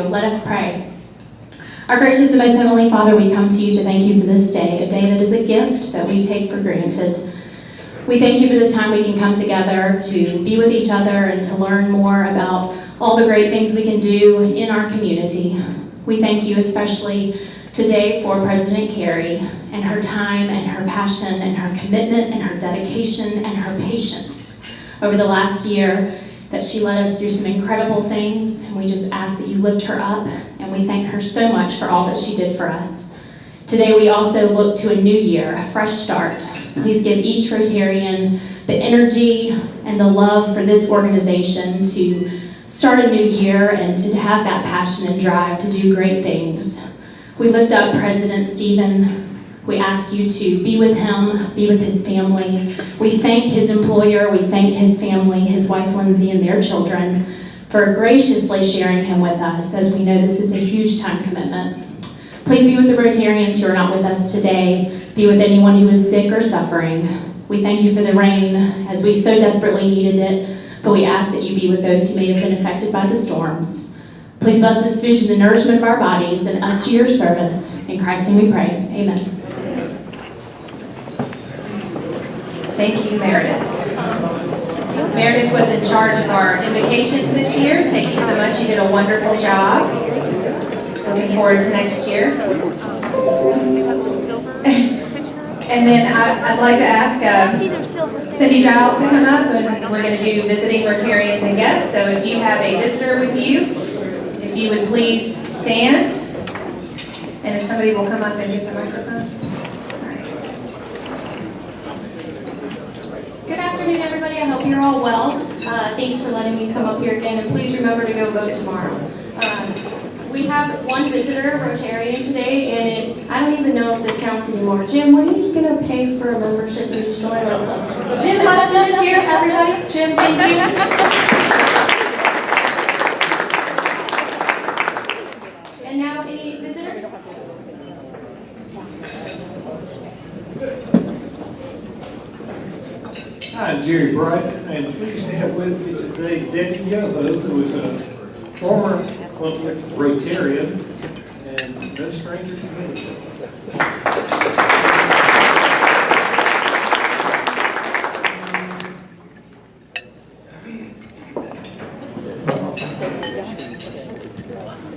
Let us pray. Our gracious and most heavenly Father, we come to you to thank you for this day, a day that is a gift that we take for granted. We thank you for this time we can come together to be with each other and to learn more about all the great things we can do in our community. We thank you especially today for President Kerry and her time and her passion and her commitment and her dedication and her patience over the last year, that she led us through some incredible things, and we just ask that you lift her up, and we thank her so much for all that she did for us. Today we also look to a new year, a fresh start. Please give each Rotarian the energy and the love for this organization to start a new year and to have that passion and drive to do great things. We lift up President Stephen. We ask you to be with him, be with his family. We thank his employer, we thank his family, his wife Lindsay and their children for graciously sharing him with us, as we know this is a huge time commitment. Please be with the Rotarians who are not with us today. Be with anyone who is sick or suffering. We thank you for the rain, as we so desperately needed it, but we ask that you be with those who may have been affected by the storms. Please bless this food to the nourishment of our bodies and us to your service. In Christ's name we pray. Amen. Thank you, Meredith. Meredith was in charge of our invitations this year. Thank you so much. You did a wonderful job. Looking forward to next year. And then I'd like to ask Cindy Giles to come up, and we're going to do visiting Rotarians and guests. So if you have a visitor with you, if you would please stand, and if somebody will come up and get the microphone. Good afternoon, everybody. I hope you're all well. Thanks for letting me come up here again, and please remember to go vote tomorrow. We have one visitor, Rotarian, today, and I don't even know if this counts anymore. Jim, when are you going to pay for a membership and just join our club? Jim Hudson is here, everybody. Jim, thank you. And now any visitors? Hi, I'm Jerry Bright, and pleased to have with me today Debbie Yoho, who is a former public Rotarian and no stranger to me.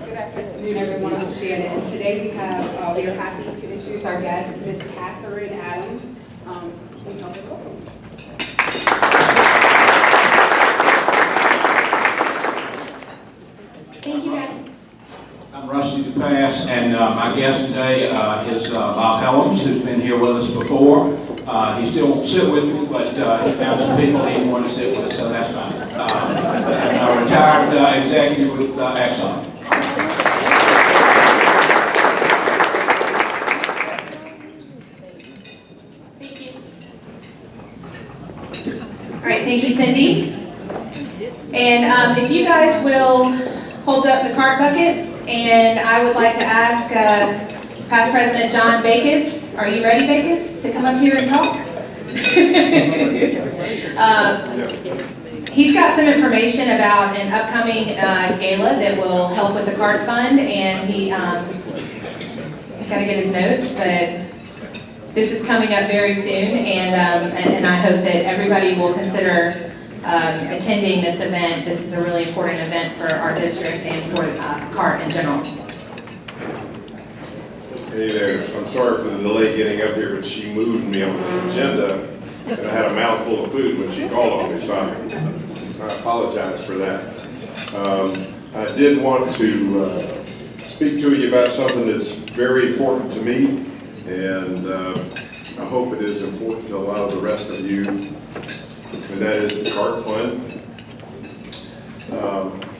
Good afternoon, everyone. I'm Shannon. Today we are happy to introduce our guest, Ms. Catherine Adams. Please help me welcome. Thank you, guys. I'm Rusty DePass, and my guest today is Bob Helms, who's been here with us before. He still won't sit with me, but he found some people he didn't want to sit with, so that's fine. And a retired executive with Exxon. Thank you. All right, thank you, Cindy. And if you guys will hold up the cart buckets, and I would like to ask Past President John Bakis, are you ready, Bakis, to come up here and talk? He's got some information about an upcoming gala that will help with the cart fund, and he's got to get his notes, but this is coming up very soon, and I hope that everybody will consider attending this event. This is a really important event for our district and for CART in general. Hey there, I'm sorry for the delay getting up here, but she moved me on the agenda, and I had a mouthful of food when she called on me, so I apologize for that. I did want to speak to you about something that's very important to me, and I hope it is important to a lot of the rest of you, and that is the CART Fund.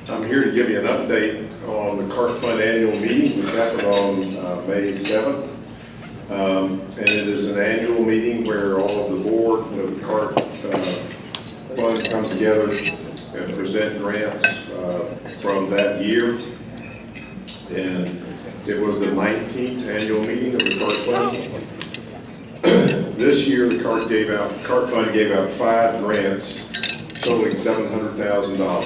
I'm here to give you an update on the CART Fund annual meeting, which happened on May 7th. And it is an annual meeting where all of the board of the CART Fund come together and present grants from that year. And it was the 19th annual meeting of the CART Fund. This year, the CART Fund gave out 5 grants totaling $700,000.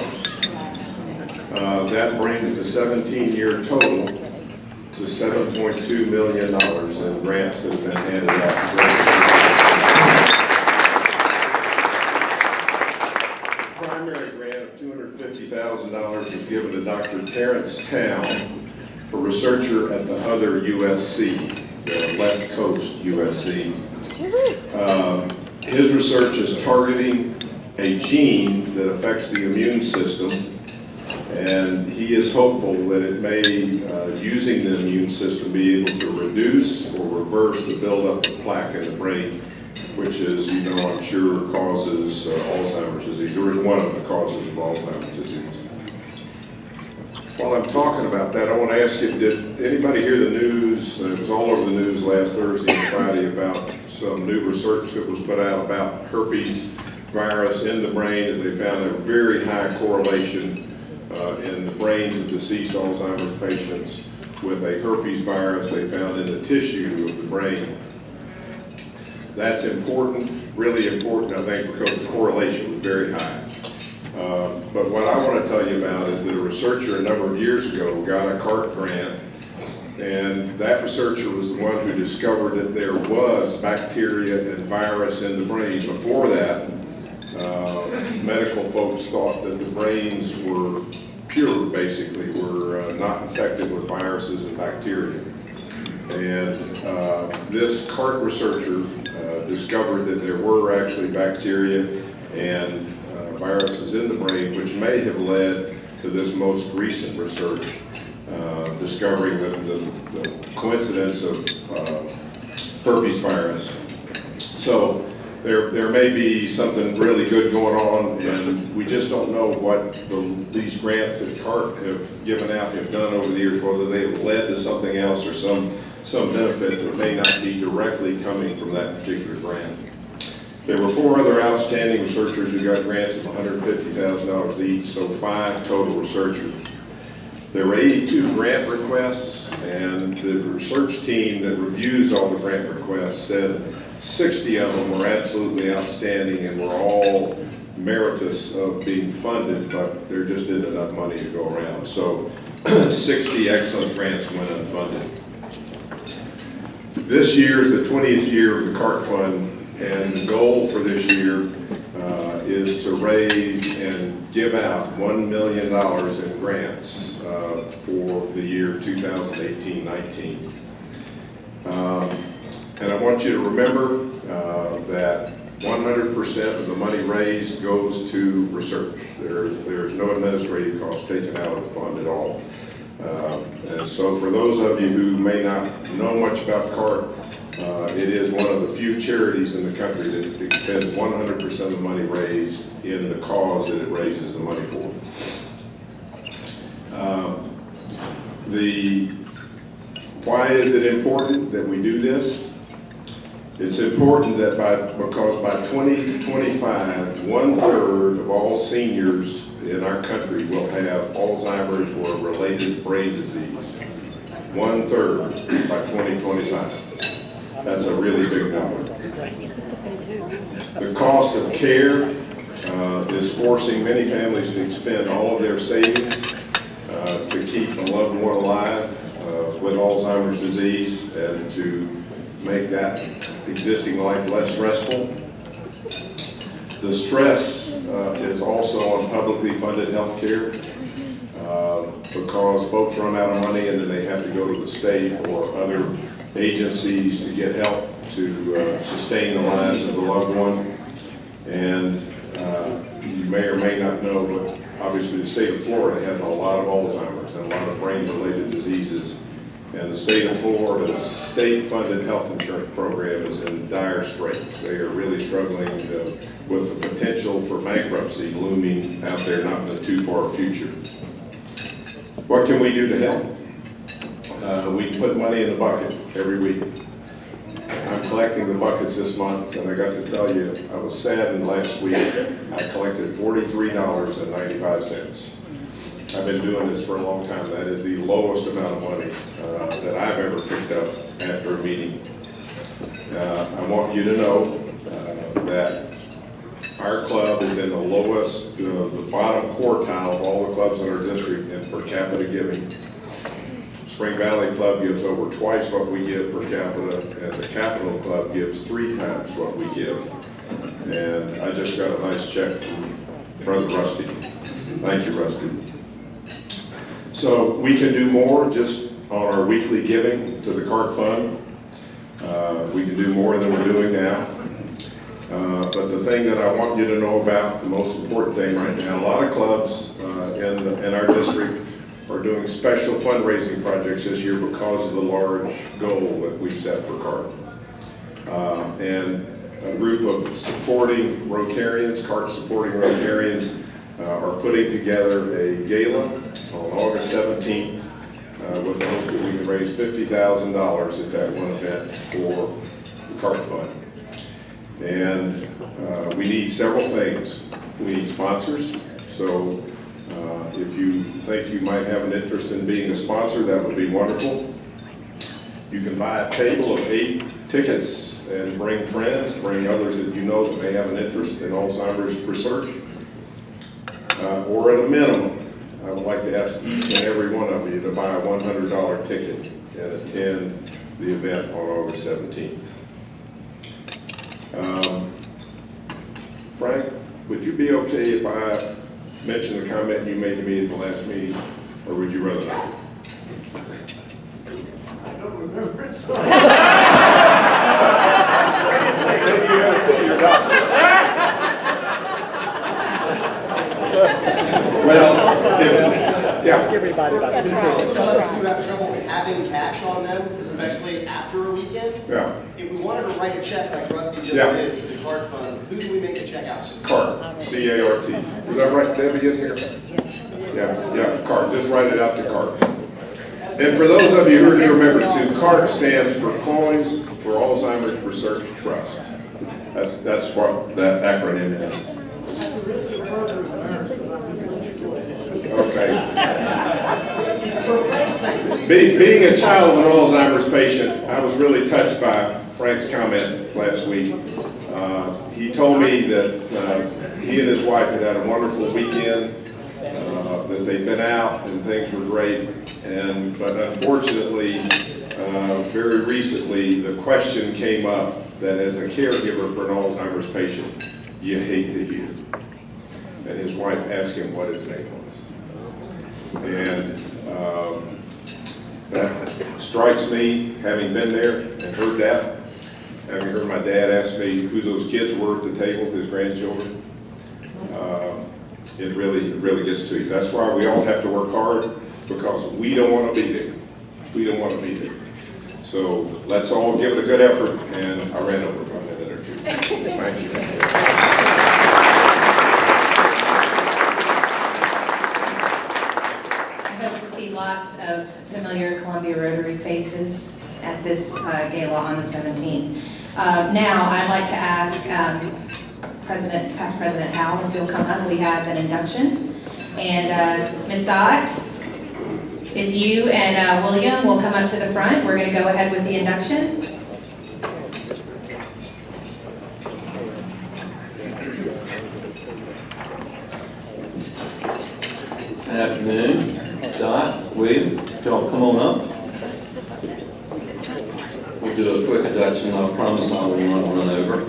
That brings the 17-year total to $7.2 million in grants that have been handed out to grants. Primary grant of $250,000 was given to Dr. Terrence Town, a researcher at the other USC, the Left Coast USC. His research is targeting a gene that affects the immune system, and he is hopeful that it may, using the immune system, be able to reduce or reverse the buildup of plaque in the brain, which is, you know, I'm sure causes Alzheimer's disease, or is one of the causes of Alzheimer's disease. While I'm talking about that, I want to ask you, did anybody hear the news? It was all over the news last Thursday and Friday about some new research that was put out about herpes virus in the brain, and they found a very high correlation in the brains of deceased Alzheimer's patients with a herpes virus they found in the tissue of the brain. That's important, really important, I think, because the correlation was very high. But what I want to tell you about is that a researcher a number of years ago got a CART grant, and that researcher was the one who discovered that there was bacteria and virus in the brain. Before that, medical folks thought that the brains were pure, basically, were not infected with viruses and bacteria. And this CART researcher discovered that there were actually bacteria and viruses in the brain, which may have led to this most recent research, discovering the coincidence of herpes virus. So there may be something really good going on, and we just don't know what these grants that CART have given out have done over the years, whether they have led to something else or some benefit that may not be directly coming from that particular grant. There were 4 other outstanding researchers who got grants of $150,000 each, so 5 total researchers. There were 82 grant requests, and the research team that reviews all the grant requests said 60 of them were absolutely outstanding and were all meritorious of being funded, but there just isn't enough money to go around. So 60 excellent grants went unfunded. This year is the 20th year of the CART Fund, and the goal for this year is to raise and give out $1 million in grants for the year 2018-19. And I want you to remember that 100% of the money raised goes to research. There's no administrative cost taken out of the fund at all. And so for those of you who may not know much about CART, it is one of the few charities in the country that expends 100% of the money raised in the cause that it raises the money for. Why is it important that we do this? It's important that because by 2025, 1/3 of all seniors in our country will have Alzheimer's or a related brain disease. 1/3 by 2025. That's a really big number. The cost of care is forcing many families to expend all of their savings to keep a loved one alive with Alzheimer's disease and to make that existing life less stressful. The stress is also on publicly funded health care because folks run out of money and then they have to go to the state or other agencies to get help to sustain the lives of the loved one. And you may or may not know, but obviously the state of Florida has a lot of Alzheimer's and a lot of brain-related diseases. And the state of Florida's state-funded health insurance program is in dire straits. They are really struggling with the potential for bankruptcy looming out there, not in the too far future. What can we do to help? We put money in the bucket every week. I'm collecting the buckets this month, and I got to tell you, I was saddened last week. I collected $43.95. I've been doing this for a long time. That is the lowest amount of money that I've ever picked up after a meeting. I want you to know that Our club is in the lowest, the bottom quartile of all the clubs in our district in per capita giving. Spring Valley Club gives over twice what we give per capita, and the Capital Club gives 3 times what we give. And I just got a nice check from Brother Rusty. Thank you, Rusty. So we can do more just on our weekly giving to the cart fund. We can do more than we're doing now. But the thing that I want you to know about, the most important thing right now, a lot of clubs in our district are doing special fundraising projects this year because of the large goal that we've set for CART. And a group of supporting Rotarians, CART supporting Rotarians, are putting together a gala on August 17th with the hope that we can raise $50,000 at that one event for the CART Fund. And we need several things. We need sponsors. So if you think you might have an interest in being a sponsor, that would be wonderful. You can buy a table of 8 tickets and bring friends, bring others that you know that may have an interest in Alzheimer's research. Or at a minimum, I would like to ask each and every one of you to buy a $100 ticket and attend the event on August 17th. Frank, would you be okay if I mention the comment you made to me at the last meeting, or would you rather not? I don't remember it, so. Maybe you gotta see your doctor. Well, yeah. Everybody about 2 tickets. Some of us do have trouble having cash on them, especially after a weekend. Yeah. If we wanted to write a check like Rusty just Yeah. did with the CART fund, who do we make a check out to? CART, C-A-R-T. Is that right, Debbie, in here? Yeah, CART, just write it out to CART. And for those of you who are new members too, CART stands for Coins for Alzheimer's Research Trust. That's what that acronym is. Okay. Being a child of an Alzheimer's patient, I was really touched by Frank's comment last week. He told me that he and his wife had a wonderful weekend, that they'd been out and things were great, but unfortunately, very recently, the question came up that as a caregiver for an Alzheimer's patient, you hate to hear. And his wife asked him what his name was. And that strikes me, having been there and heard that, having heard my dad ask me who those kids were at the table, his grandchildren. It really gets to you. That's why we all have to work hard, because we don't want to be there. We don't want to be there. So let's all give it a good effort, and I ran over by a minute or two. Thank you. I hope to see lots of familiar Columbia Rotary faces at this gala on the 17th. Now, I'd like to ask past President Howell if you'll come up. We have an induction. And Ms. Dott, if you and William will come up to the front, we're going to go ahead with the induction. Good afternoon. Dot, William, y'all come on up. We'll do a quick induction. I promise I will not run over.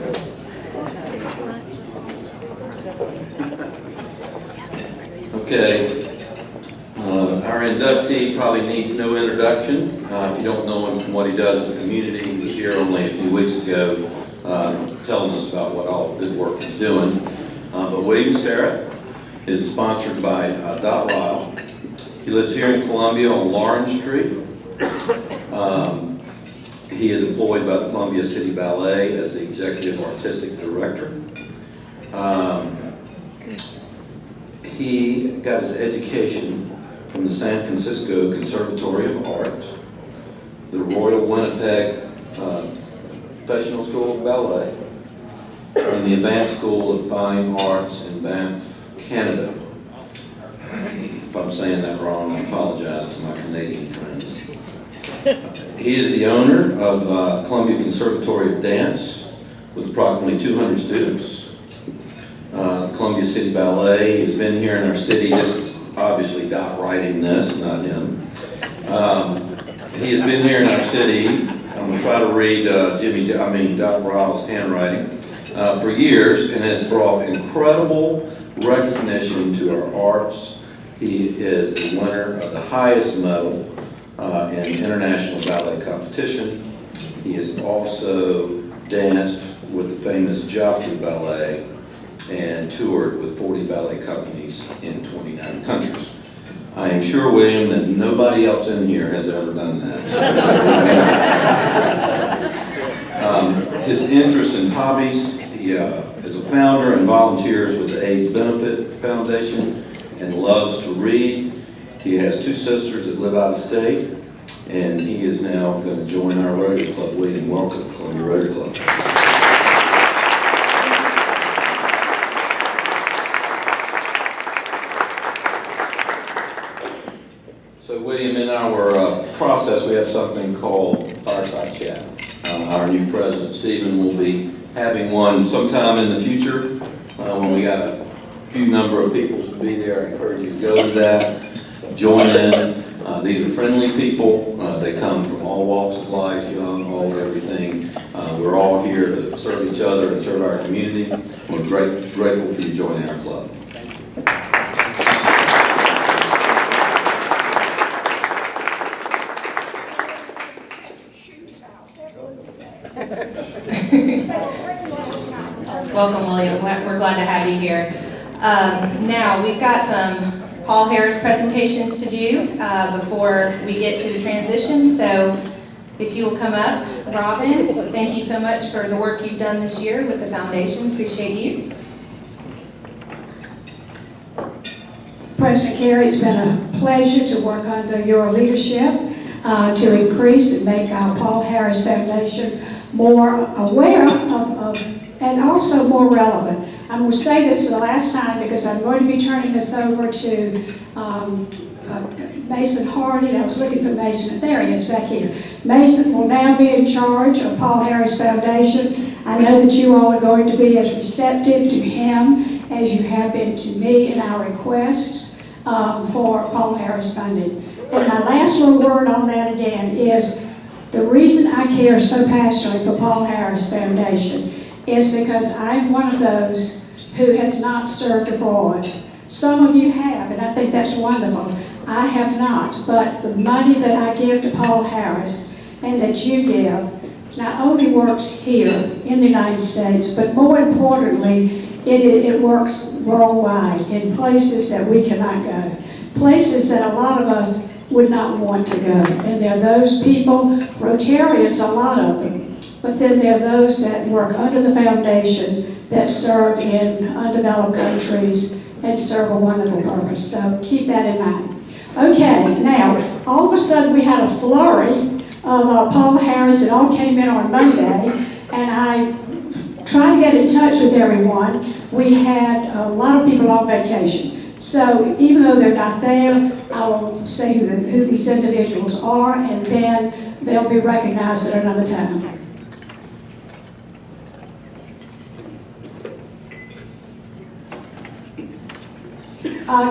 Okay. Our inductee probably needs no introduction. If you don't know him from what he does in the community, he was here only a few weeks ago telling us about what all good work he's doing. But William Starrett is sponsored by Dot Lyle. He lives here in Columbia on Lawrence Street. He is employed by the Columbia City Ballet as the Executive Artistic Director. He got his education from the San Francisco Conservatory of Art, the Royal Winnipeg Professional School of Ballet, and the Advanced School of Fine Arts in Banff, Canada. If I'm saying that wrong, I apologize to my Canadian friends. He is the owner of Columbia Conservatory of Dance with approximately 200 students. Columbia City Ballet. He's been here in our city. This is obviously Doc writing this, not him. He has been here in our city. I'm going to try to read Doc Ryle's handwriting for years, and has brought incredible recognition to our arts. He is a winner of the highest medal in international ballet competition. He has also danced with the famous Joffrey Ballet and toured with 40 ballet companies in 29 countries. I am sure, William, that nobody else in here has ever done that. His interests and hobbies, he is a founder and volunteers with the AIDS Benefit Foundation and loves to read. He has 2 sisters that live out of state, and he is now going to join our Rotary Club. William, welcome to Columbia Rotary Club. So William, in our process, we have something called Fireside Chat. Our new president, Stephen, will be having one sometime in the future when we got a few number of people to be there. I encourage you to go to that, join in. These are friendly people. They come from all walks of life, young, old, everything. We're all here to serve each other and serve our community. We're grateful for you joining our club. Welcome, William. We're glad to have you here. Now, we've got some Paul Harris presentations to do before we get to the transition. So if you will come up. Robin, thank you so much for the work you've done this year with the foundation. Appreciate you. President Kerry, it's been a pleasure to work under your leadership to increase and make our Paul Harris Foundation more aware of and also more relevant. I'm going to say this for the last time because I'm going to be turning this over to Mason Hardy. I was looking for Mason, there he is back here. Mason will now be in charge of Paul Harris Foundation. I know that you all are going to be as receptive to him as you have been to me in our requests for Paul Harris funding. And my last little word on that again is the reason I care so passionately for Paul Harris Foundation is because I'm one of those who has not served abroad. Some of you have, and I think that's wonderful. I have not, but the money that I give to Paul Harris and that you give not only works here in the United States, but more importantly, it works worldwide in places that we cannot go, places that a lot of us would not want to go. And there are those people, Rotarians, a lot of them, but then there are those that work under the foundation that serve in undeveloped countries and serve a wonderful purpose. So keep that in mind. Okay, now, all of a sudden we had a flurry of Paul Harris. It all came in on Monday, and I tried to get in touch with everyone. We had a lot of people on vacation. So even though they're not there, I will say who these individuals are, and then they'll be recognized at another time.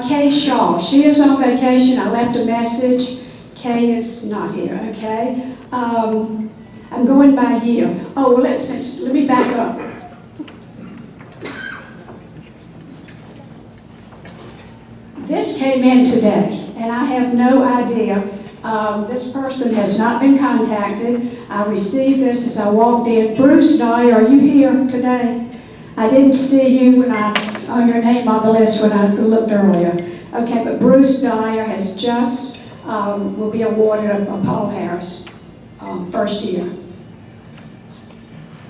Kay Shaw, she is on vacation. I left a message. Kay is not here, okay? I'm going by year. Oh, well, let me back up. This came in today, and I have no idea. This person has not been contacted. I received this as I walked in. Bruce Dye, are you here today? I didn't see you on your name on the list when I looked earlier. Okay, but Bruce Dyer has just, will be awarded a Paul Harris first year.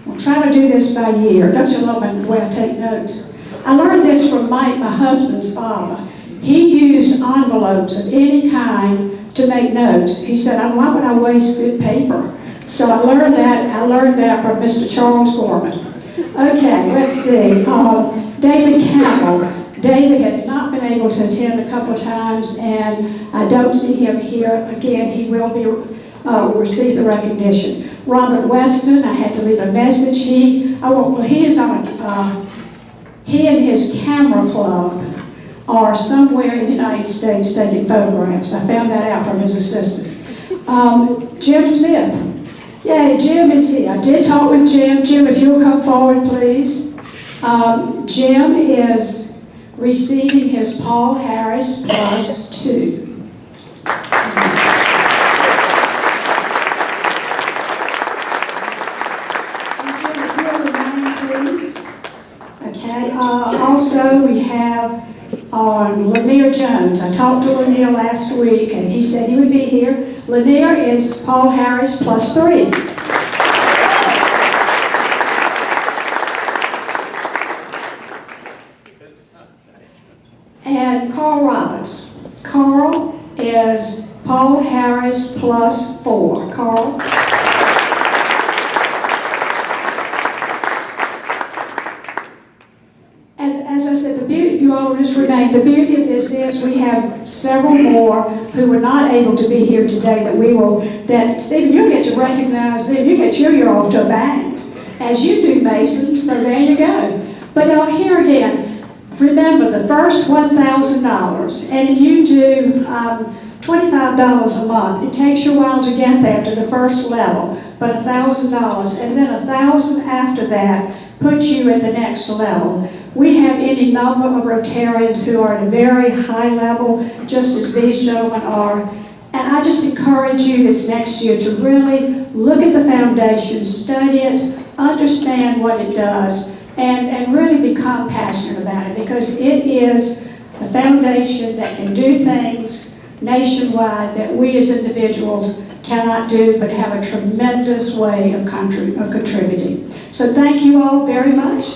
We'll try to do this by year. Don't you love the way I take notes? I learned this from Mike, my husband's father. He used envelopes of any kind to make notes. He said, why would I waste good paper? So I learned that from Mr. Charles Gorman. Okay, let's see. David Campbell. David has not been able to attend a couple of times, and I don't see him here. Again, he will be receive the recognition. Robert Weston, I had to leave a message. He is on He and his camera club are somewhere in the United States taking photographs. I found that out from his assistant. Jim Smith. Yay, Jim is here. I did talk with Jim. Jim, if you'll come forward, please. Jim is receiving his Paul Harris Plus 2. Okay, also we have Lanier Jones. I talked to Lanier last week and he said he would be here. Lanier is Paul Harris Plus 3. And Carl Roberts. Carl is Paul Harris Plus 4. Carl. As I said, the beauty, if you all just remain, the beauty of this is we have several more who were not able to be here today that Stephen, you'll get to recognize them. You get your year off to a bang, as you do, Mason, so there you go. But now here again, remember the first $1,000, and if you do $25 a month, it takes you a while to get there to the first level, but $1,000, and then $1,000 after that puts you at the next level. We have any number of Rotarians who are at a very high level, just as these gentlemen are. And I just encourage you this next year to really look at the foundation, study it, understand what it does, and really become passionate about it, because it is the foundation that can do things nationwide that we as individuals cannot do, but have a tremendous way of contributing. So thank you all very much.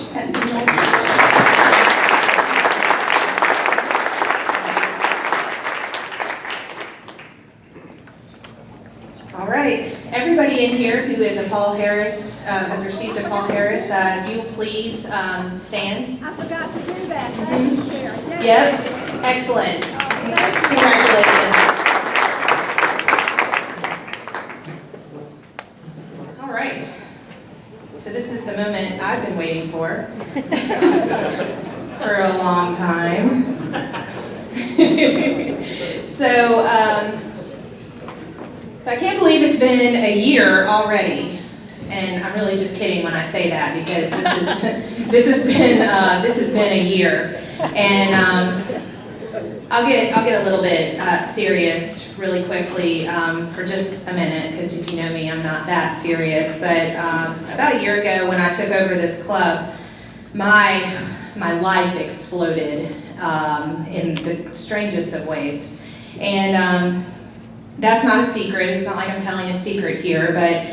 All right, everybody in here who is a Paul Harris, has received a Paul Harris, if you please stand. I forgot to do that. Thank you, Sarah. Yep, excellent. Congratulations. All right, so this is the moment I've been waiting for a long time. So I can't believe it's been a year already, and I'm really just kidding when I say that, because this has been a year, and I'll get a little bit serious really quickly for just a minute, because if you know me, I'm not that serious. But about a year ago, when I took over this club, my life exploded in the strangest of ways, and that's not a secret. It's not like I'm telling a secret here, but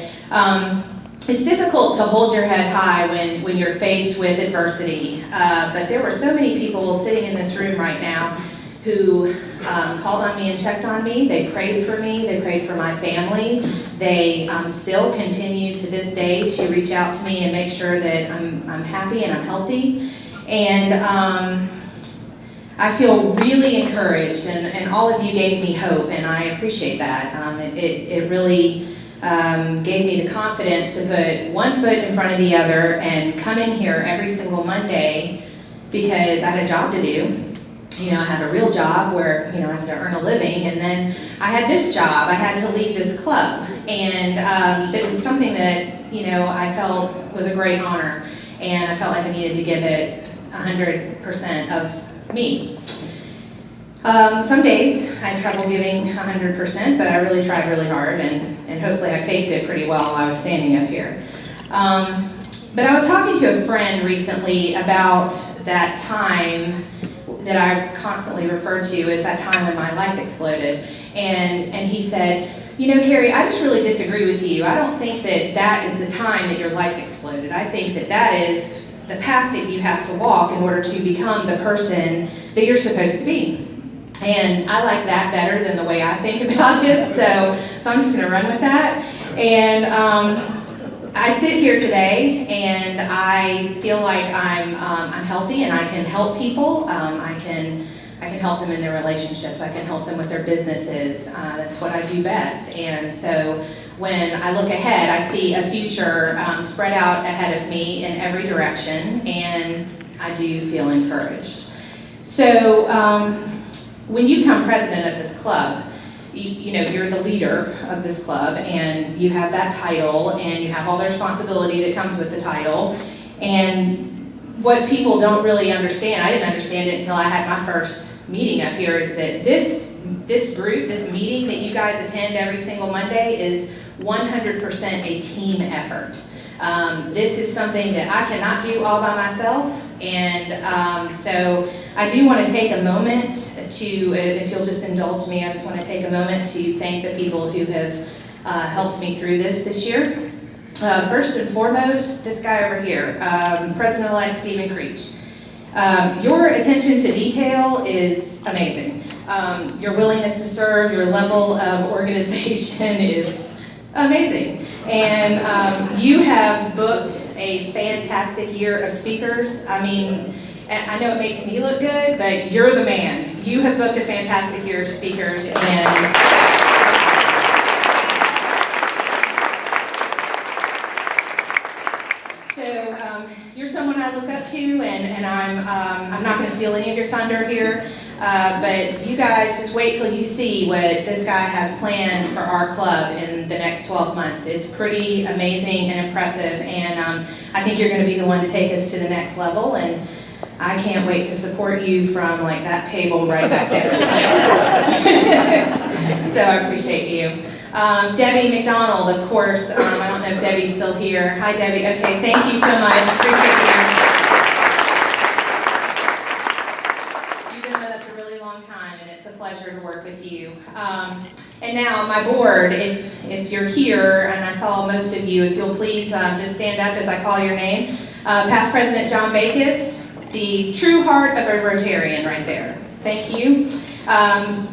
it's difficult to hold your head high when you're faced with adversity. But there were so many people sitting in this room right now who called on me and checked on me. They prayed for me. They prayed for my family. They still continue to this day to reach out to me and make sure that I'm happy and I'm healthy. And I feel really encouraged, and all of you gave me hope, and I appreciate that. It really gave me the confidence to put one foot in front of the other and come in here every single Monday, because I had a job to do. You know, I have a real job where, I have to earn a living, and then I had this job. I had to lead this club, and it was something that, I felt was a great honor, and I felt like I needed to give it 100% of me. Some days I had trouble giving 100%, but I really tried really hard, and hopefully I faked it pretty well while I was standing up here. But I was talking to a friend recently about that time that I constantly refer to as that time when my life exploded, and he said, Kerry, I just really disagree with you. I don't think that is the time that your life exploded. I think that is the path that you have to walk in order to become the person that you're supposed to be. And I like that better than the way I think about it, so I'm just going to run with that. And I sit here today, and I feel like I'm healthy, and I can help people. I can help them in their relationships. I can help them with their businesses. That's what I do best. And so when I look ahead, I see a future spread out ahead of me in every direction, and I do feel encouraged. So when you become president of this club, you know, you're the leader of this club, and you have that title, and you have all the responsibility that comes with the title. And what people don't really understand, I didn't understand it until I had my first meeting up here, is that this group, this meeting that you guys attend every single Monday is 100% a team effort. This is something that I cannot do all by myself, and so I do want to take a moment to, if you'll just indulge me, I just want to take a moment to thank the people who have helped me through this year. First and foremost, this guy over here, President-elect Stephen Creech. Your attention to detail is amazing. Your willingness to serve, your level of organization is amazing. And you have booked a fantastic year of speakers. I mean, I know it makes me look good, but you're the man. You have booked a fantastic year of speakers, and so you're someone I look up to, and I'm not going to steal any of your thunder here, but you guys just wait till you see what this guy has planned for our club in the next 12 months. It's pretty amazing and impressive, and I think you're going to be the one to take us to the next level, and I can't wait to support you from like that table right back there. So I appreciate you. Debbie McDonald, of course. I don't know if Debbie's still here. Hi, Debbie. Okay, thank you so much. Appreciate you. You've been with us a really long time, and it's a pleasure to work with you. And now, my board, if you're here, and I saw most of you, if you'll please just stand up as I call your name. Past President John Bakis, the true heart of a Rotarian right there. Thank you.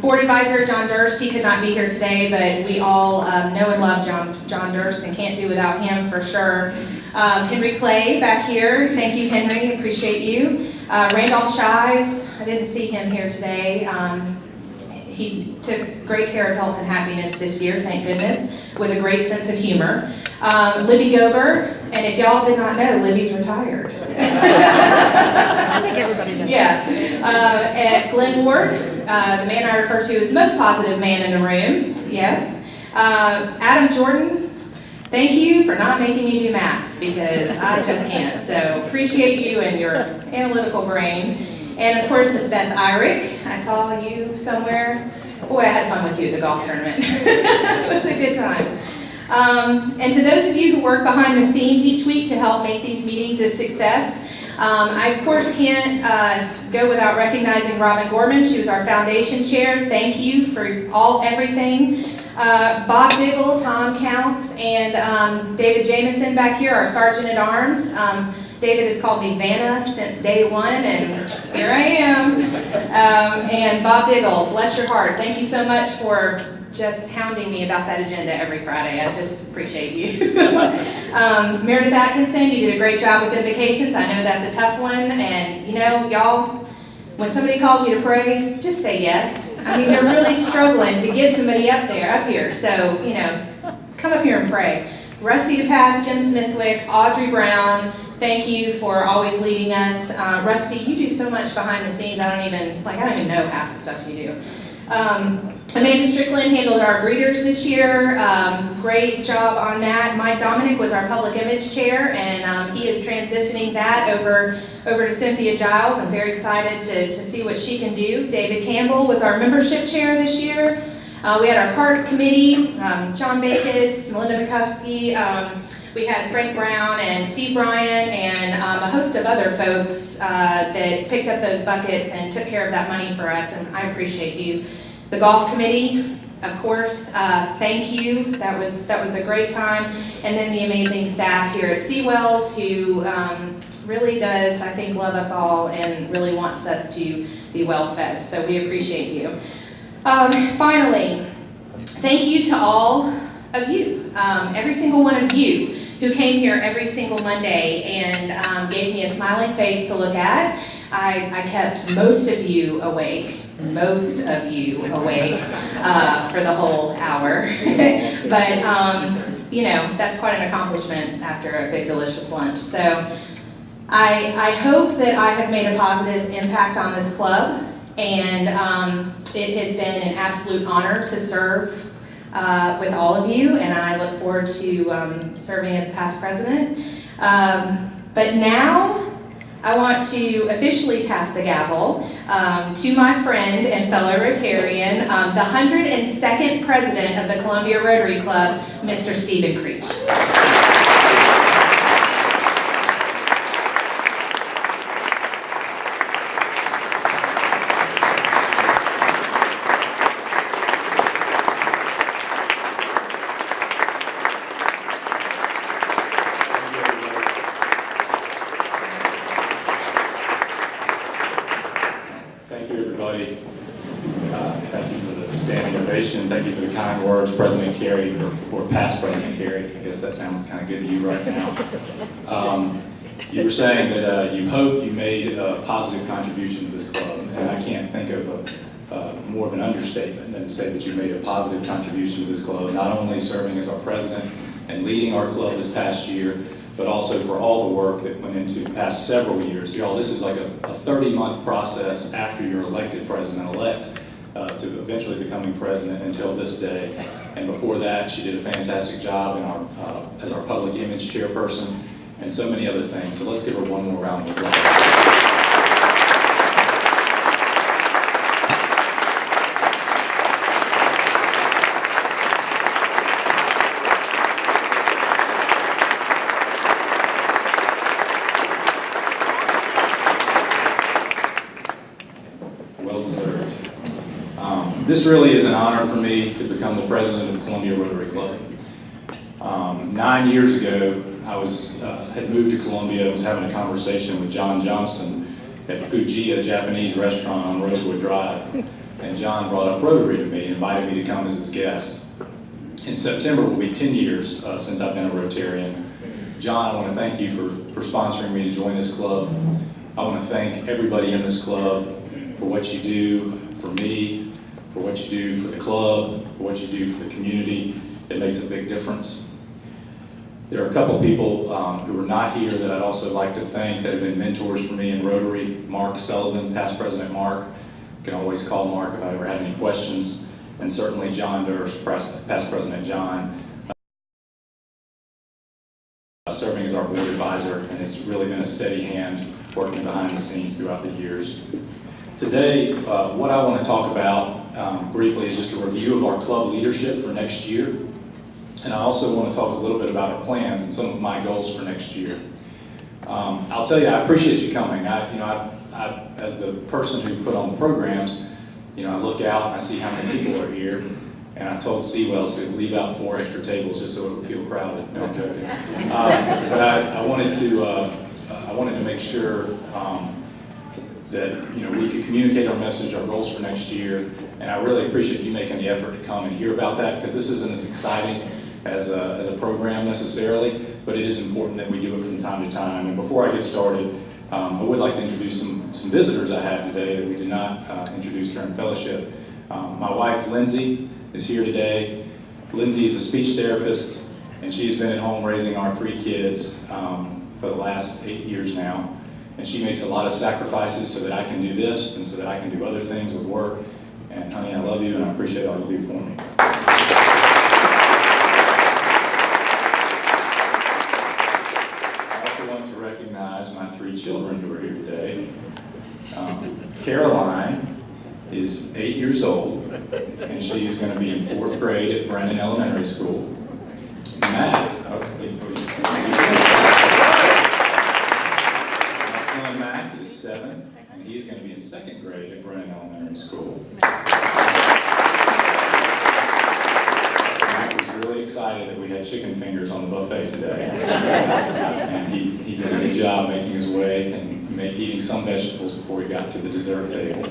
Board Advisor John Durst, he could not be here today, but we all know and love John Durst and can't do without him for sure. Henry Clay back here, thank you Henry, appreciate you. Randolph Shives, I didn't see him here today. He took great care of health and happiness this year, thank goodness, with a great sense of humor. Libby Gober, and if y'all did not know, Libby's retired. I think everybody does. Yeah. And Glenn Ward, the man I refer to as the most positive man in the room, yes. Adam Jordan, thank you for not making me do math, because I just can't. So appreciate you and your analytical brain. And of course, Miss Beth Irick, I saw you somewhere. Boy, I had fun with you at the golf tournament. It was a good time. And to those of you who work behind the scenes each week to help make these meetings a success, I of course can't go without recognizing Robin Gorman. She was our foundation chair. Thank you for everything. Bob Diggle, Tom Counts, and David Jameson back here, our Sergeant at Arms. David has called me Vanna since day one, and here I am. And Bob Diggle, bless your heart. Thank you so much for just hounding me about that agenda every Friday. I just appreciate you. Meredith Atkinson, you did a great job with invocations. I know that's a tough one, and you know, y'all, when somebody calls you to pray, just say yes. I mean, they're really struggling to get somebody up here. So, you know, come up here and pray. Rusty DePass, Jim Smithwick, Audrey Brown, thank you for always leading us. Rusty, you do so much behind the scenes. I don't even know half the stuff you do. Amanda Strickland handled our greeters this year. Great job on that. Mike Dominic was our public image chair, and he is transitioning that over to Cynthia Giles. I'm very excited to see what she can do. David Campbell was our membership chair this year. We had our card committee, John Bakis, Melinda McCuskey. We had Frank Brown and Steve Bryan and a host of other folks that picked up those buckets and took care of that money for us, and I appreciate you. The golf committee, of course, thank you. That was a great time. And then the amazing staff here at Seawells who really does, I think, love us all and really wants us to be well fed. So we appreciate you. Finally, thank you to all of you, every single one of you who came here every single Monday and gave me a smiling face to look at. I kept most of you awake for the whole hour. But, you know, that's quite an accomplishment after a big, delicious lunch. So I hope that I have made a positive impact on this club, and it has been an absolute honor to serve with all of you, and I look forward to serving as past president. But now, I want to officially pass the gavel to my friend and fellow Rotarian, the 102nd president of the Columbia Rotary Club, Mr. Stephen Creech. Thank you for the standing ovation. Thank you for the kind words, President Kerry, or past President Kerry. I guess that sounds kind of good to you right now. You were saying that you hope you made a positive contribution to this club, and I can't think of more of an understatement than to say that you made a positive contribution to this club, not only serving as our president and leading our club this past year, but also for all the work that went into the past several years. Y'all, this is like a 30-month process after you're elected president-elect to eventually becoming president until this day. And before that, she did a fantastic job in as our public image chairperson and so many other things. So let's give her one more round of applause. This really is an honor for me to become the president of Columbia Rotary Club. 9 years ago, I had moved to Columbia and was having a conversation with John Johnston at Fuji, a Japanese restaurant on Rosewood Drive. And John brought up Rotary to me and invited me to come as his guest. In September will be 10 years since I've been a Rotarian. John, I want to thank you for sponsoring me to join this club. I want to thank everybody in this club for what you do for me, for what you do for the club, for what you do for the community. It makes a big difference. There are a couple people who are not here that I'd also like to thank that have been mentors for me in Rotary. Mark Sullivan, past President Mark. You can always call Mark if I ever had any questions. And certainly John Durst, past President John, serving as our board advisor, and has really been a steady hand working behind the scenes throughout the years. Today, what I want to talk about briefly is just a review of our club leadership for next year. And I also want to talk a little bit about our plans and some of my goals for next year. I'll tell you, I appreciate you coming. As the person who put on the programs, I look out and I see how many people are here. And I told Seawells to leave out 4 extra tables just so it would feel crowded. No, I'm joking. But I wanted to make sure that we could communicate our message, our goals for next year, and I really appreciate you making the effort to come and hear about that, because this isn't as exciting as a program necessarily, but it is important that we do it from time to time. And before I get started, I would like to introduce some visitors I have today that we did not introduce during fellowship. My wife, Lindsay, is here today. Lindsay is a speech therapist, and she's been at home raising our 3 kids for the last 8 years now. And she makes a lot of sacrifices so that I can do this and so that I can do other things with work. And honey, I love you and I appreciate all you do for me. I also want to recognize my 3 children who are here today. Caroline is 8 years old, and she's going to be in 4th grade at Brennan Elementary School. Matt, Mac is 7, and he's going to be in 2nd grade at Brennan Elementary School. Mac was really excited that we had chicken fingers on the buffet today. And he did a good job making his way and eating some vegetables before he got to the dessert table.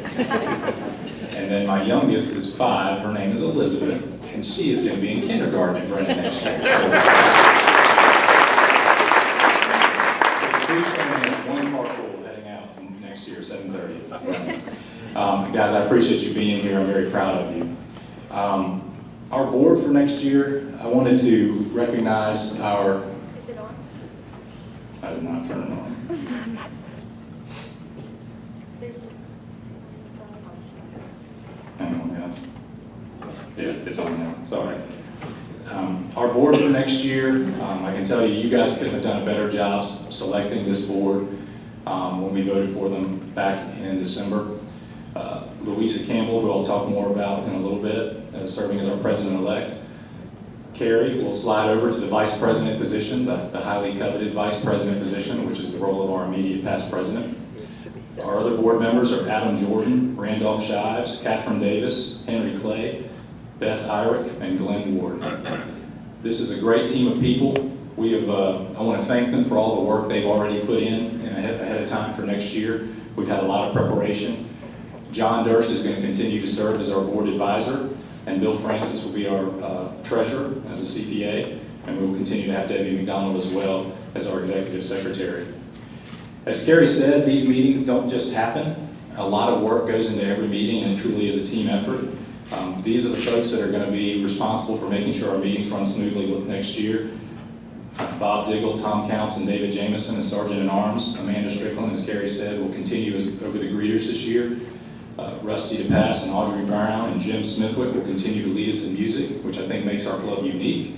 And then my youngest is 5. Her name is Elizabeth, and she is going to be in kindergarten at Brennan next year. So each family has 1 carpool heading out next year, 7:30. Guys, I appreciate you being here. I'm very proud of you. Our board for next year, I wanted to recognize our... I did not turn it on. Hang on, guys. Yeah, it's on now, sorry. Our board for next year, I can tell you, you guys could have done a better job selecting this board when we voted for them back in December. Louisa Campbell, who I'll talk more about in a little bit, serving as our president-elect. Kerry will slide over to the vice president position, the highly coveted vice president position, which is the role of our immediate past president. Our other board members are Adam Jordan, Randolph Shives, Catherine Davis, Henry Clay, Beth Irick, and Glenn Ward. This is a great team of people. We have, I want to thank them for all the work they've already put in ahead of time for next year. We've had a lot of preparation. John Durst is going to continue to serve as our board advisor, and Bill Francis will be our treasurer as a CPA, and we will continue to have Debbie McDonald as well as our executive secretary. As Kerry said, these meetings don't just happen. A lot of work goes into every meeting, and it truly is a team effort. These are the folks that are going to be responsible for making sure our meetings run smoothly next year. Bob Diggle, Tom Counts, and David Jameson as Sergeant-in-Arms. Amanda Strickland, as Kerry said, will continue as over the greeters this year. Rusty DePass and Audrey Brown and Jim Smithwick will continue to lead us in music, which I think makes our club unique.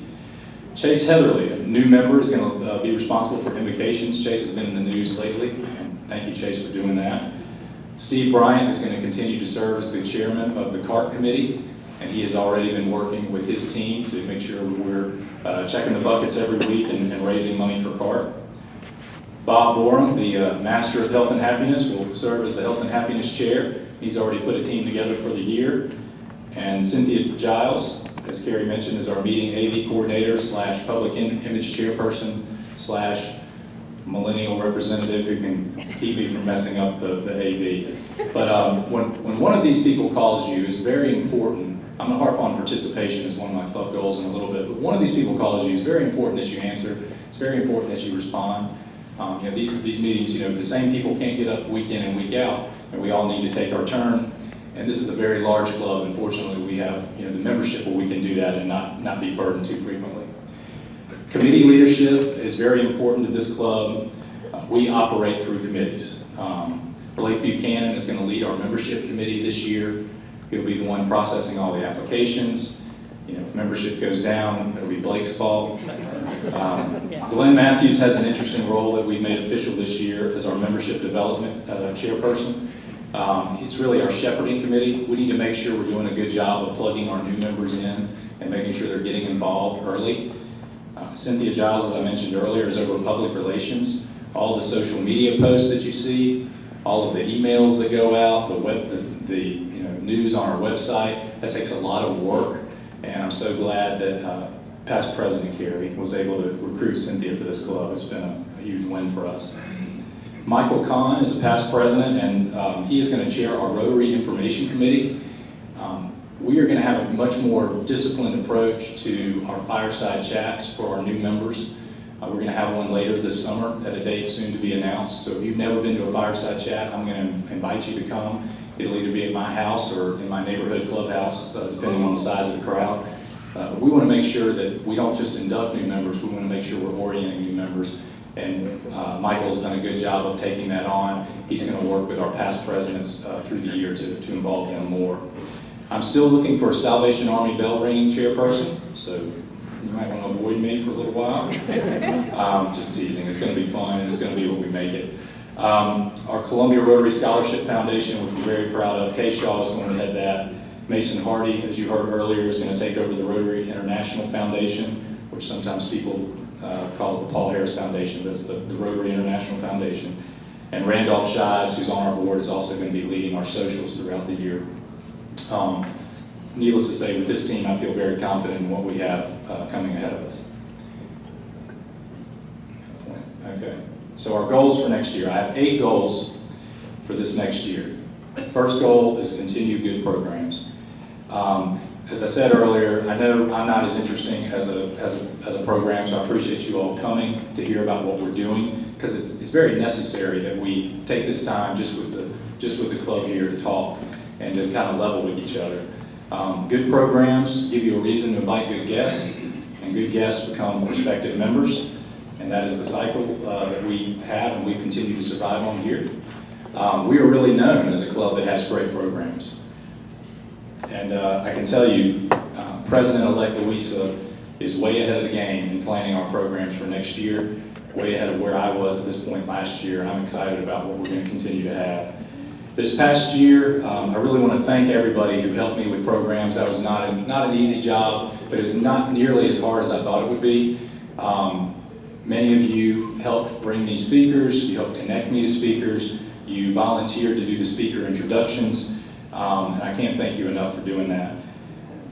Chase Heatherly, a new member, is going to be responsible for invocations. Chase has been in the news lately. Thank you, Chase, for doing that. Steve Bryant is going to continue to serve as the chairman of the CART committee, and he has already been working with his team to make sure we're checking the buckets every week and raising money for CART. Bob Borum, the Master of Health and Happiness, will serve as the Health and Happiness Chair. He's already put a team together for the year. And Cynthia Giles, as Kerry mentioned, is our meeting AV coordinator / public image chairperson / millennial representative who can keep me from messing up the AV. But when one of these people calls you, it's very important. I'm going to harp on participation as one of my club goals in a little bit, but one of these people calls you, it's very important that you answer. It's very important that you respond. These meetings, the same people can't get up week in and week out, and we all need to take our turn. And this is a very large club. Unfortunately, we have the membership where we can do that and not be burdened too frequently. Committee leadership is very important to this club. We operate through committees. Blake Buchanan is going to lead our membership committee this year. He'll be the one processing all the applications. If membership goes down, it'll be Blake's fault. Glenn Matthews has an interesting role that we've made official this year as our membership development chairperson. It's really our shepherding committee. We need to make sure we're doing a good job of plugging our new members in and making sure they're getting involved early. Cynthia Giles, as I mentioned earlier, is over public relations. All the social media posts that you see, all of the emails that go out, the news on our website, that takes a lot of work. And I'm so glad that past President Kerry was able to recruit Cynthia for this club. It's been a huge win for us. Michael Kahn is a past president, and he is going to chair our Rotary Information Committee. We are going to have a much more disciplined approach to our fireside chats for our new members. We're going to have one later this summer at a date soon to be announced. So if you've never been to a fireside chat, I'm going to invite you to come. It'll either be at my house or in my neighborhood clubhouse, depending on the size of the crowd. But we want to make sure that we don't just induct new members, we want to make sure we're orienting new members. And Michael's done a good job of taking that on. He's going to work with our past presidents through the year to involve them more. I'm still looking for a Salvation Army bell ringing chairperson, so you might want to avoid me for a little while. Just teasing, it's going to be fun and it's going to be what we make it. Our Columbia Rotary Scholarship Foundation, which we're very proud of, Kay Shaw is going to head that. Mason Hardy, as you heard earlier, is going to take over the Rotary International Foundation, which sometimes people call it the Paul Harris Foundation, but it's the Rotary International Foundation. And Randolph Shives, who's on our board, is also going to be leading our socials throughout the year. Needless to say, with this team, I feel very confident in what we have coming ahead of us. Okay, so our goals for next year. I have 8 goals for this next year. First goal is continue good programs. As I said earlier, I know I'm not as interesting as a program, so I appreciate you all coming to hear about what we're doing, because it's very necessary that we take this time just with the club here to talk and to kind of level with each other. Good programs give you a reason to invite good guests, and good guests become prospective members. and that is the cycle that we have and we continue to survive on here. We are really known as a club that has great programs. And I can tell you, President-elect Louisa is way ahead of the game in planning our programs for next year, way ahead of where I was at this point last year, and I'm excited about what we're going to continue to have. This past year, I really want to thank everybody who helped me with programs. That was not an easy job, but it was not nearly as hard as I thought it would be. Many of you helped bring me speakers, you helped connect me to speakers, you volunteered to do the speaker introductions, and I can't thank you enough for doing that.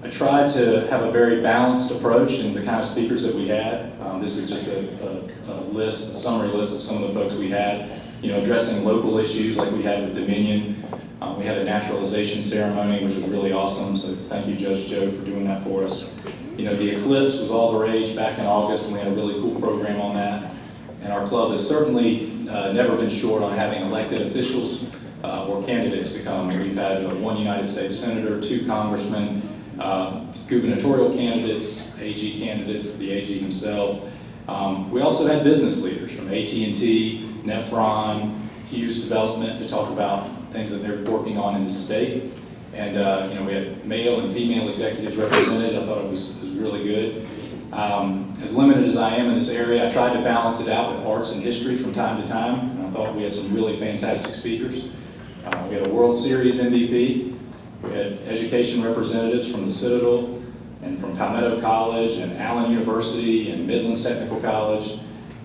I tried to have a very balanced approach in the kind of speakers that we had. This is just a summary list of some of the folks we had. You know, addressing local issues like we had with Dominion. We had a naturalization ceremony, which was really awesome, so thank you, Judge Joe, for doing that for us. You know, the eclipse was all the rage back in August, and we had a really cool program on that. And our club has certainly never been short on having elected officials or candidates to come. We've had one United States Senator, 2 congressmen, gubernatorial candidates, AG candidates, the AG himself. We also had business leaders from AT&T, Nephron, Hughes Development to talk about things that they're working on in the state. And you know, we had male and female executives represented. I thought it was really good. As limited as I am in this area, I tried to balance it out with arts and history from time to time. And I thought we had some really fantastic speakers. We had a World Series MVP. We had education representatives from the Citadel and from Palmetto College and Allen University and Midlands Technical College.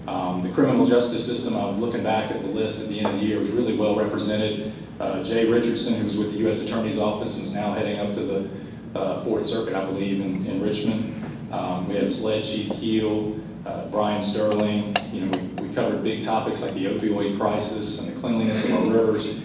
The criminal justice system, I was looking back at the list at the end of the year, was really well represented. Jay Richardson, who was with the U.S. Attorney's Office and is now heading up to the 4th Circuit, I believe, in Richmond. We had SLED Chief Keel, Brian Sterling. You know, we covered big topics like the opioid crisis and the cleanliness of our rivers.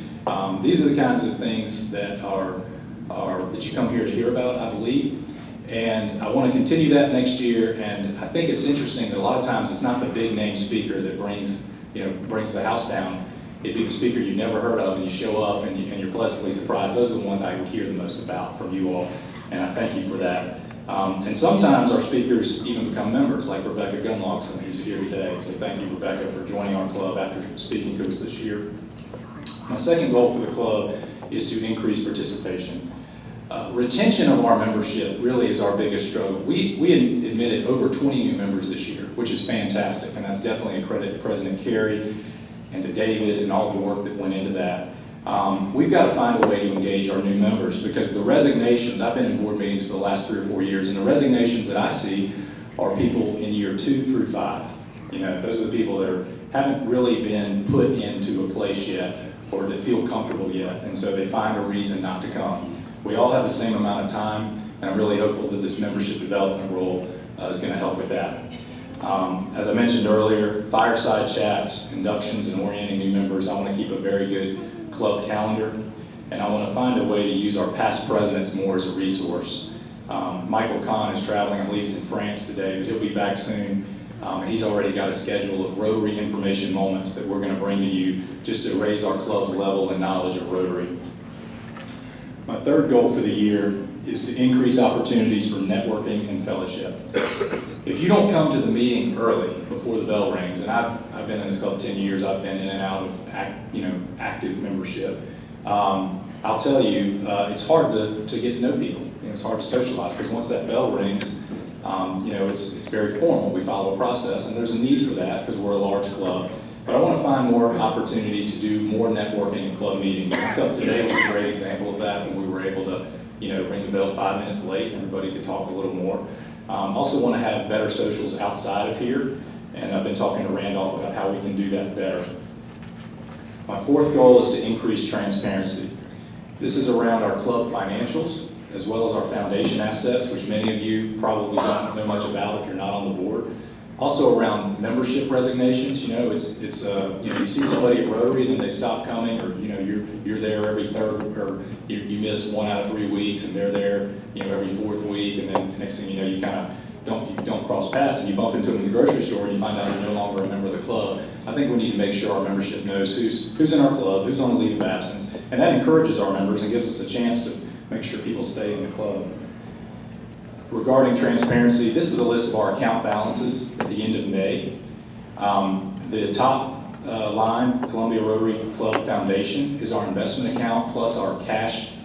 These are the kinds of things that that you come here to hear about, I believe. And I want to continue that next year, and I think it's interesting that a lot of times it's not the big name speaker that brings the house down. It'd be the speaker you've never heard of, and you show up and you're pleasantly surprised. Those are the ones I hear the most about from you all, and I thank you for that. And sometimes our speakers even become members, like Rebecca Gunlockson, who's here today. So thank you, Rebecca, for joining our club after speaking to us this year. My second goal for the club is to increase participation. Retention of our membership really is our biggest struggle. We admitted over 20 new members this year, which is fantastic, and that's definitely a credit to President Kerry and to David and all the work that went into that. We've got to find a way to engage our new members, because the resignations, I've been in board meetings for the last 3 or 4 years, and the resignations that I see are people in year 2 through 5. You know, those are the people that haven't really been put into a place yet or that feel comfortable yet, and so they find a reason not to come. We all have the same amount of time, and I'm really hopeful that this membership development role is going to help with that. As I mentioned earlier, fireside chats, inductions, and orienting new members. I want to keep a very good club calendar, and I want to find a way to use our past presidents more as a resource. Michael Kahn is traveling, I believe he's in France today, but he'll be back soon. And he's already got a schedule of Rotary information moments that we're going to bring to you just to raise our club's level and knowledge of Rotary. My third goal for the year is to increase opportunities for networking and fellowship. If you don't come to the meeting early, before the bell rings, and I've been in this club 10 years, I've been in and out of active membership, I'll tell you, it's hard to get to know people. You know, it's hard to socialize, because once that bell rings, it's very formal. We follow a process, and there's a need for that because we're a large club. But I want to find more opportunity to do more networking at club meetings. I felt today was a great example of that, when we were able to, ring the bell 5 minutes late, and everybody could talk a little more. Also want to have better socials outside of here, and I've been talking to Randolph about how we can do that better. My fourth goal is to increase transparency. This is around our club financials, as well as our foundation assets, which many of you probably don't know much about if you're not on the board. Also around membership resignations, you see somebody at Rotary, then they stop coming, or you're there every third, or you miss 1 out of 3 weeks, and they're there every 4th week, and then next thing you know, you kind of don't cross paths, and you bump into them in the grocery store, and you find out they're no longer a member of the club. I think we need to make sure our membership knows who's in our club, who's on a leave of absence, and that encourages our members and gives us a chance to make sure people stay in the club. Regarding transparency, this is a list of our account balances at the end of May. The top line, Columbia Rotary Club Foundation, is our investment account plus our cash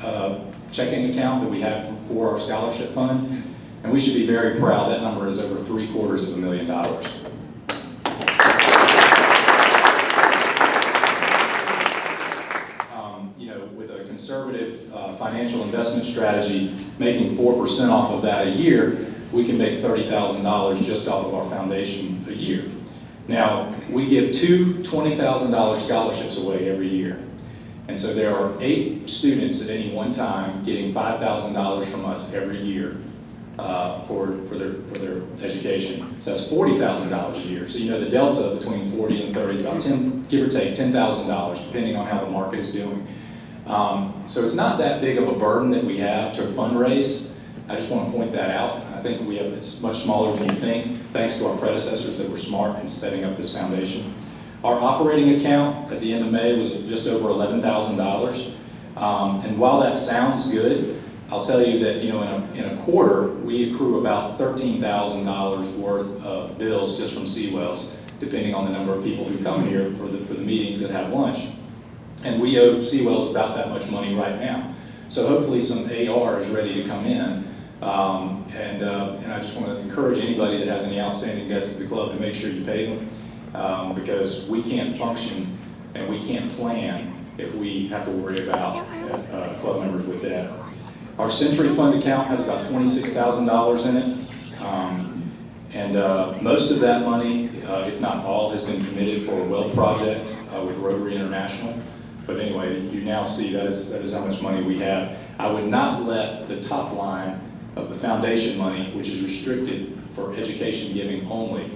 checking account that we have for our scholarship fund. And we should be very proud. That number is over $750,000. With a conservative financial investment strategy, making 4% off of that a year, we can make $30,000 just off of our foundation a year. Now, we give two $20,000 scholarships away every year. And so there are 8 students at any one time getting $5,000 from us every year for their education. So that's $40,000 a year. So the delta between 40 and 30 is about give or take $10,000, depending on how the market is doing. So it's not that big of a burden that we have to fundraise. I just want to point that out. I think it's much smaller than you think, thanks to our predecessors that were smart in setting up this foundation. Our operating account at the end of May was just over $11,000. And while that sounds good, I'll tell you that in a quarter, we accrue about $13,000 worth of bills just from Seawells, depending on the number of people who come here for the meetings that have lunch. And we owe Seawells about that much money right now. So hopefully some AR is ready to come in. And I just want to encourage anybody that has any outstanding debts at the club to make sure you pay them, because we can't function and we can't plan if we have to worry about club members with debt. Our Century Fund account has about $26,000 in it. And most of that money, if not all, has been committed for a wealth project with Rotary International. But anyway, you now see that is how much money we have. I would not let the top line of the foundation money, which is restricted for education giving only,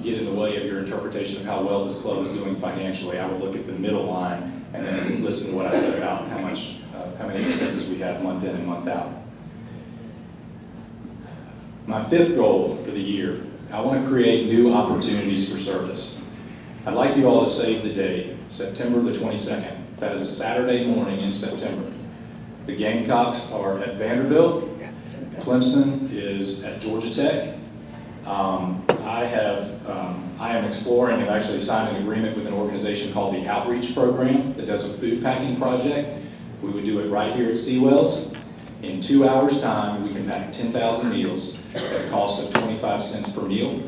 get in the way of your interpretation of how well this club is doing financially. I would look at the middle line and then listen to what I said about how many expenses we have month in and month out. My 5th goal for the year, I want to create new opportunities for service. I'd like you all to save the date, September the 22nd. That is a Saturday morning in September. The Gamecocks are at Vanderbilt. Clemson is at Georgia Tech. I am exploring and actually signed an agreement with an organization called the Outreach Program that does a food packing project. We would do it right here at Seawells. In 2 hours' time, we can pack 10,000 meals at a cost of 25 cents per meal.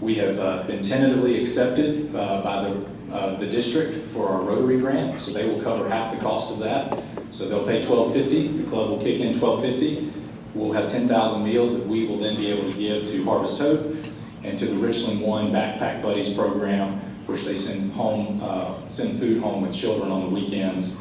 We have been tentatively accepted by the district for our Rotary grant, so they will cover half the cost of that. So they'll pay $12.50. The club will kick in $12.50. We'll have 10,000 meals that we will then be able to give to Harvest Hope and to the Richland One Backpack Buddies program, which they send food home with children on the weekends.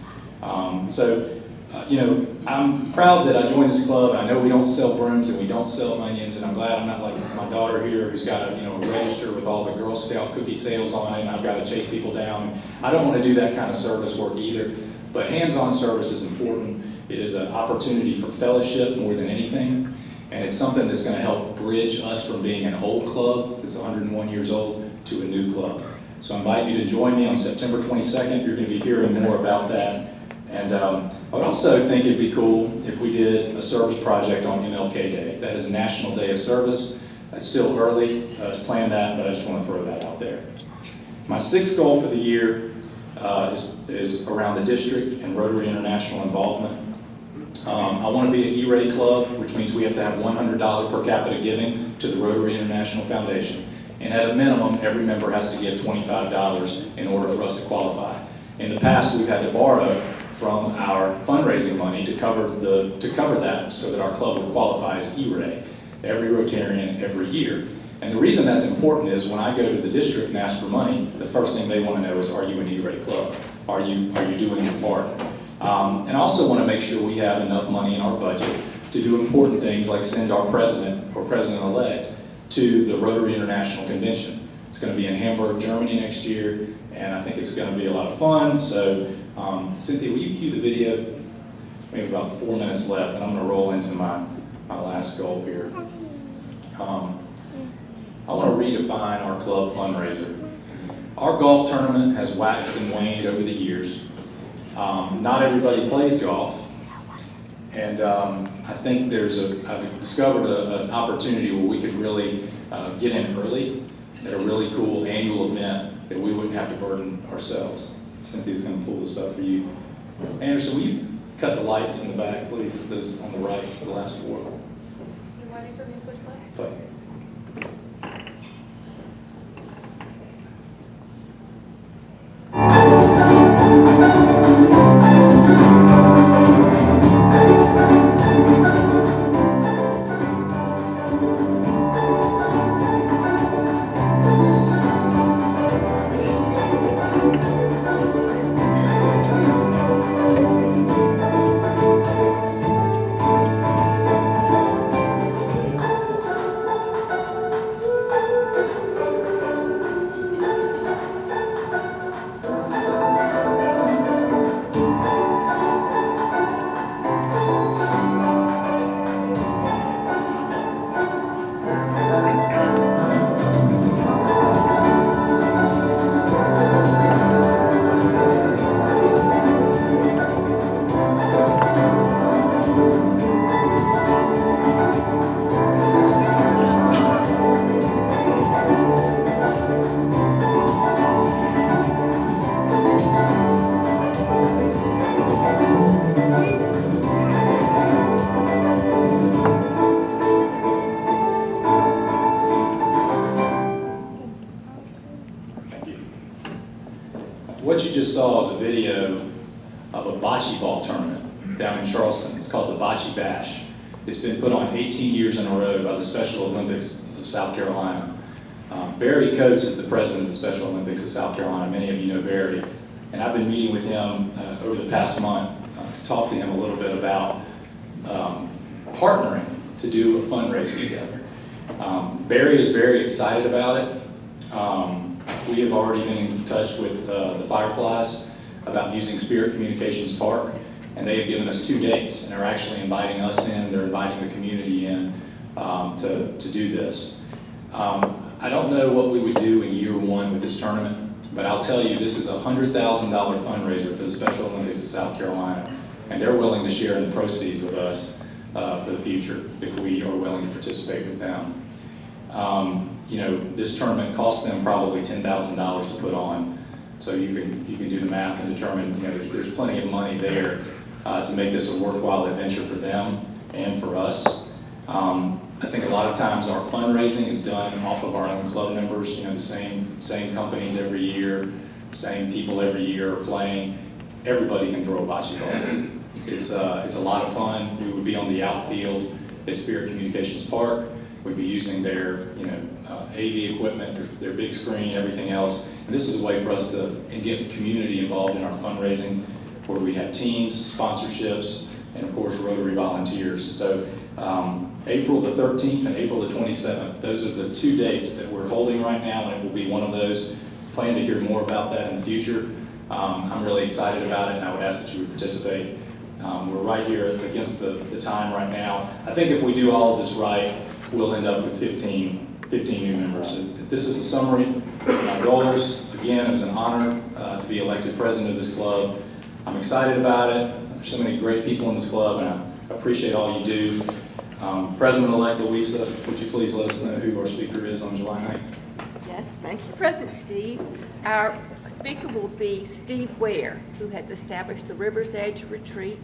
I'm proud that I joined this club. I know we don't sell brooms and we don't sell onions, and I'm glad I'm not like my daughter here who's got a register with all the Girl Scout cookie sales on it, and I've got to chase people down. I don't want to do that kind of service work either, but hands-on service is important. It is an opportunity for fellowship more than anything, and it's something that's going to help bridge us from being an old club that's 101 years old to a new club. So I invite you to join me on September 22nd. You're going to be hearing more about that. And I would also think it'd be cool if we did a service project on MLK Day. That is a National Day of Service. It's still early to plan that, but I just want to throw that out there. My 6th goal for the year is around the district and Rotary International involvement. I want to be an E-Ray club, which means we have to have $100 per capita giving to the Rotary International Foundation. And at a minimum, every member has to give $25 in order for us to qualify. In the past, we've had to borrow from our fundraising money to cover that so that our club would qualify as E-Ray, every Rotarian every year. And the reason that's important is when I go to the district and ask for money, the first thing they want to know is, are you an E-Ray club? Are you doing your part? And I also want to make sure we have enough money in our budget to do important things like send our president or president-elect to the Rotary International Convention. It's going to be in Hamburg, Germany next year, and I think it's going to be a lot of fun. So, Cynthia, will you cue the video? We have about 4 minutes left, and I'm going to roll into my last goal here. I want to redefine our club fundraiser. Our golf tournament has waxed and waned over the years. Not everybody plays golf, and I think I've discovered an opportunity where we could really get in early at a really cool annual event that we wouldn't have to burden ourselves. Cynthia's going to pull this up for you. Anderson, will you cut the lights in the back, please? Those on the right, the last four. You ready for me to push play? Play. What you just saw is a video of a bocce ball tournament down in Charleston. It's called the Bocce Bash. It's been put on 18 years in a row by the Special Olympics of South Carolina. Barry Coates is the president of the Special Olympics of South Carolina. Many of you know Barry. And I've been meeting with him over the past month to talk to him a little bit about partnering to do a fundraiser together. Barry is very excited about it. We have already been in touch with the Fireflies about using Spirit Communications Park, and they have given us 2 dates, and they're actually inviting us in, they're inviting the community in to do this. I don't know what we would do in year 1 with this tournament, but I'll tell you, this is a $100,000 fundraiser for the Special Olympics of South Carolina, and they're willing to share in the proceeds with us for the future if we are willing to participate with them. You know, this tournament cost them probably $10,000 to put on, so you can do the math and determine, you know, there's plenty of money there to make this a worthwhile adventure for them and for us. I think a lot of times our fundraising is done off of our own club members. You know, the same companies every year, same people every year are playing. Everybody can throw a bocce ball. It's a lot of fun. We would be on the outfield at Spirit Communications Park. We'd be using their, you know, AV equipment, their big screen, everything else. And this is a way for us to get the community involved in our fundraising, where we have teams, sponsorships, and of course Rotary volunteers. So April the 13th and April the 27th, those are the 2 dates that we're holding right now, and it will be one of those. Plan to hear more about that in the future. I'm really excited about it, and I would ask that you would participate. We're right here against the time right now. I think if we do all of this right, we'll end up with 15 new members. So this is a summary of my goals. Again, it was an honor to be elected president of this club. I'm excited about it. There's so many great people in this club, and I appreciate all you do. President-elect Louisa, would you please let us know who our speaker is on July 9th? Yes, thanks for President Steve. Our speaker will be Steve Ware, who has established the River's Edge Retreat.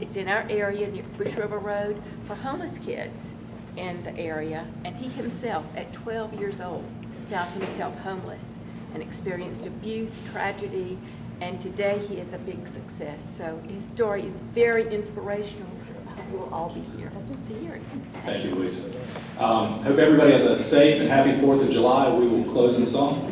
It's in our area near Bush River Road for homeless kids in the area, and he himself, at 12 years old, found himself homeless and experienced abuse, tragedy, and today he is a big success. So his story is very inspirational. I hope you'll all be here to hear it. Thank you, Louisa. Hope everybody has a safe and happy 4th of July. We will close in song.